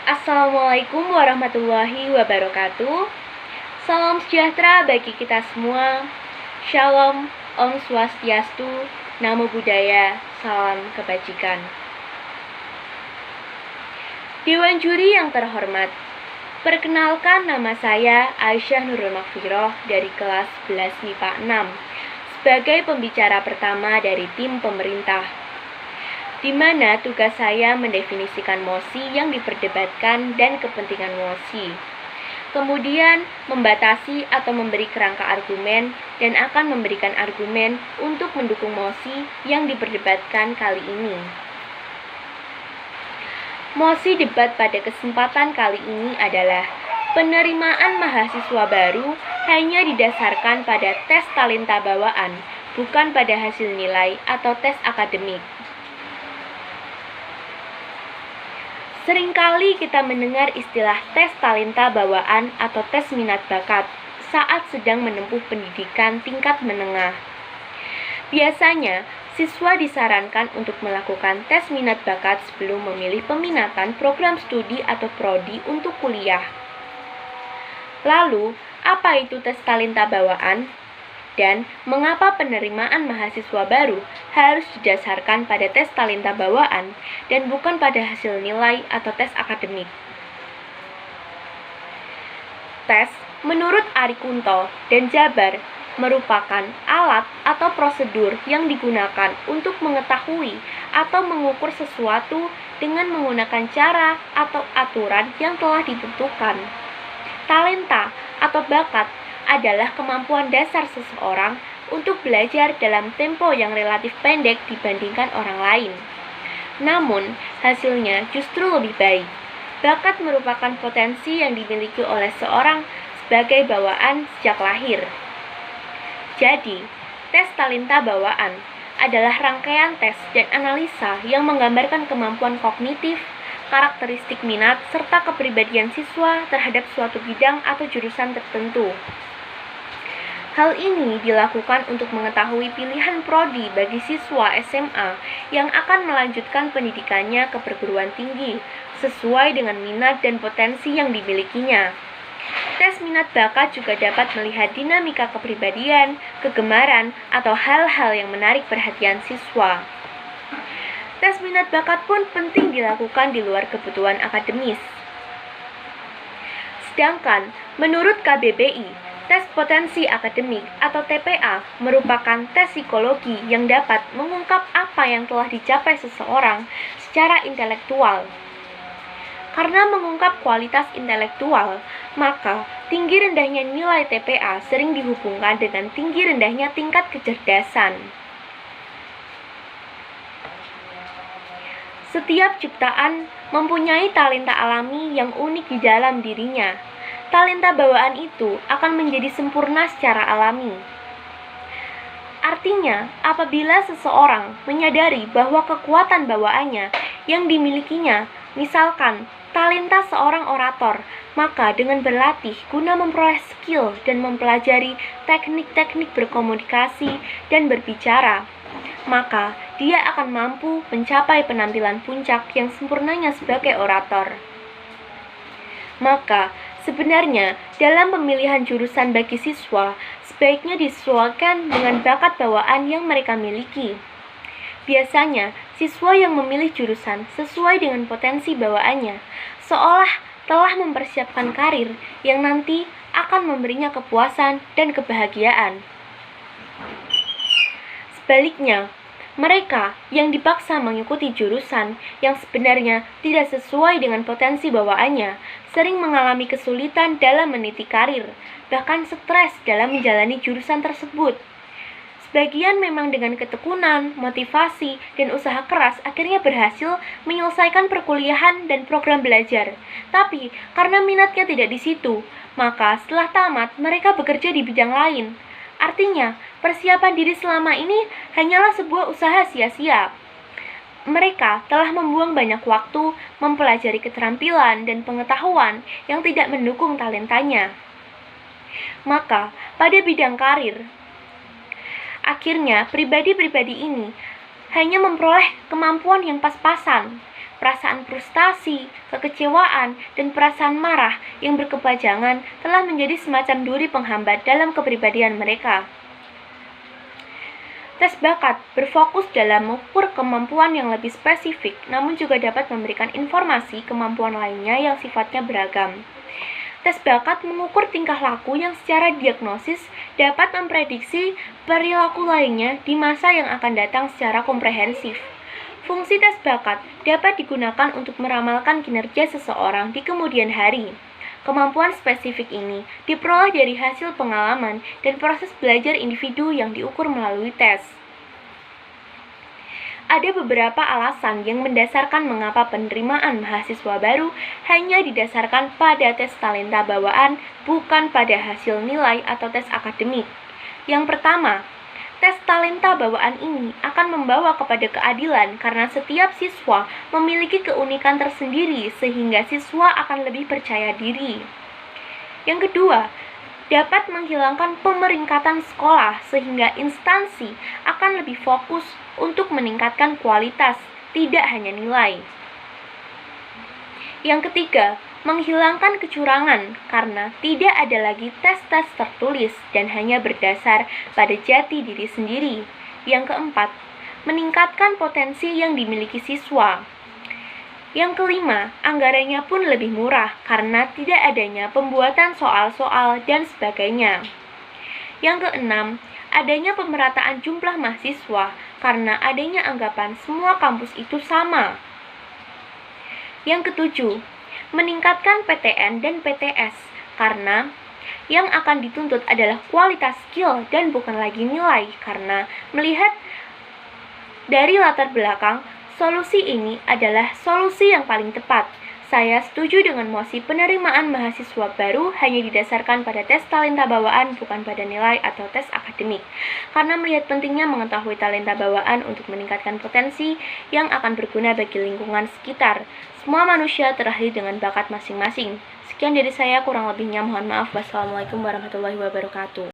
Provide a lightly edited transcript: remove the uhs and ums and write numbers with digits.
Assalamualaikum warahmatullahi wabarakatuh. Salam sejahtera bagi kita semua. Shalom, Om Swastiastu, Namo Buddhaya, salam kebajikan. Dewan juri yang terhormat, perkenalkan nama saya Aisyah Nurul Makfiroh dari kelas 11 MIPA 6 sebagai pembicara pertama dari tim pemerintah, di mana tugas saya mendefinisikan mosi yang diperdebatkan dan kepentingan mosi, kemudian membatasi atau memberi kerangka argumen dan akan memberikan argumen untuk mendukung mosi yang diperdebatkan kali ini. Mosi debat pada kesempatan kali ini adalah penerimaan mahasiswa baru hanya didasarkan pada tes talenta bawaan, bukan pada hasil nilai atau tes akademik. Seringkali kita mendengar istilah tes talenta bawaan atau tes minat bakat saat sedang menempuh pendidikan tingkat menengah. Biasanya, siswa disarankan untuk melakukan tes minat bakat sebelum memilih peminatan program studi atau prodi untuk kuliah. Lalu, apa itu tes talenta bawaan? Dan mengapa penerimaan mahasiswa baru harus didasarkan pada tes talenta bawaan dan bukan pada hasil nilai atau tes akademik? Tes, menurut Ari Kunto dan Jabar, merupakan alat atau prosedur yang digunakan untuk mengetahui atau mengukur sesuatu dengan menggunakan cara atau aturan yang telah ditentukan. Talenta atau bakat adalah kemampuan dasar seseorang untuk belajar dalam tempo yang relatif pendek dibandingkan orang lain. Namun, hasilnya justru lebih baik. Bakat merupakan potensi yang dimiliki oleh seorang sebagai bawaan sejak lahir. Jadi, tes talenta bawaan adalah rangkaian tes dan analisa yang menggambarkan kemampuan kognitif, karakteristik minat, serta kepribadian siswa terhadap suatu bidang atau jurusan tertentu. Hal ini dilakukan untuk mengetahui pilihan prodi bagi siswa SMA yang akan melanjutkan pendidikannya ke perguruan tinggi sesuai dengan minat dan potensi yang dimilikinya. Tes minat bakat juga dapat melihat dinamika kepribadian, kegemaran, atau hal-hal yang menarik perhatian siswa. Tes minat bakat pun penting dilakukan di luar kebutuhan akademis. Sedangkan, menurut KBBI, tes potensi akademik atau TPA merupakan tes psikologi yang dapat mengungkap apa yang telah dicapai seseorang secara intelektual. Karena mengungkap kualitas intelektual, maka tinggi rendahnya nilai TPA sering dihubungkan dengan tinggi rendahnya tingkat kecerdasan. Setiap ciptaan mempunyai talenta alami yang unik di dalam dirinya. Talenta bawaan itu akan menjadi sempurna secara alami. Artinya, apabila seseorang menyadari bahwa kekuatan bawaannya yang dimilikinya, misalkan talenta seorang orator, maka dengan berlatih guna memperoleh skill dan mempelajari teknik-teknik berkomunikasi dan berbicara, maka dia akan mampu mencapai penampilan puncak yang sempurnanya sebagai orator. Maka, sebenarnya, dalam pemilihan jurusan bagi siswa, sebaiknya disesuaikan dengan bakat bawaan yang mereka miliki. Biasanya, siswa yang memilih jurusan sesuai dengan potensi bawaannya, seolah telah mempersiapkan karir yang nanti akan memberinya kepuasan dan kebahagiaan. Sebaliknya, mereka yang dipaksa mengikuti jurusan yang sebenarnya tidak sesuai dengan potensi bawaannya sering mengalami kesulitan dalam meniti karir, bahkan stres dalam menjalani jurusan tersebut. Sebagian memang dengan ketekunan, motivasi, dan usaha keras akhirnya berhasil menyelesaikan perkuliahan dan program belajar. Tapi karena minatnya tidak di situ, maka setelah tamat mereka bekerja di bidang lain. Artinya, persiapan diri selama ini hanyalah sebuah usaha sia-sia. Mereka telah membuang banyak waktu mempelajari keterampilan dan pengetahuan yang tidak mendukung talentanya. Maka, pada bidang karir, akhirnya pribadi-pribadi ini hanya memperoleh kemampuan yang pas-pasan. perasaan frustasi, kekecewaan, dan perasaan marah yang berkepanjangan telah menjadi semacam duri penghambat dalam kepribadian mereka. Tes bakat berfokus dalam mengukur kemampuan yang lebih spesifik, namun juga dapat memberikan informasi kemampuan lainnya yang sifatnya beragam. Tes bakat mengukur tingkah laku yang secara diagnosis dapat memprediksi perilaku lainnya di masa yang akan datang secara komprehensif. Fungsi tes bakat dapat digunakan untuk meramalkan kinerja seseorang di kemudian hari. Kemampuan spesifik ini diperoleh dari hasil pengalaman dan proses belajar individu yang diukur melalui tes. Ada beberapa alasan yang mendasarkan mengapa penerimaan mahasiswa baru hanya didasarkan pada tes talenta bawaan, bukan pada hasil nilai atau tes akademik. Yang pertama, tes talenta bawaan ini akan membawa kepada keadilan karena setiap siswa memiliki keunikan tersendiri sehingga siswa akan lebih percaya diri. Yang kedua, dapat menghilangkan pemeringkatan sekolah sehingga instansi akan lebih fokus untuk meningkatkan kualitas, tidak hanya nilai. Yang ketiga, menghilangkan kecurangan karena tidak ada lagi tes-tes tertulis dan hanya berdasar pada jati diri sendiri. Yang keempat, meningkatkan potensi yang dimiliki siswa. Yang kelima, anggarannya pun lebih murah karena tidak adanya pembuatan soal-soal dan sebagainya. Yang keenam, adanya pemerataan jumlah mahasiswa karena adanya anggapan semua kampus itu sama. Yang ketujuh, meningkatkan PTN dan PTS karena yang akan dituntut adalah kualitas skill dan bukan lagi nilai karena melihat dari latar belakang, solusi ini adalah solusi yang paling tepat. Saya setuju dengan mosi penerimaan mahasiswa baru hanya didasarkan pada tes talenta bawaan bukan pada nilai atau tes akademik. Karena melihat pentingnya mengetahui talenta bawaan untuk meningkatkan potensi yang akan berguna bagi lingkungan sekitar. Semua manusia terlahir dengan bakat masing-masing. Sekian dari saya, kurang lebihnya mohon maaf. Wassalamualaikum warahmatullahi wabarakatuh.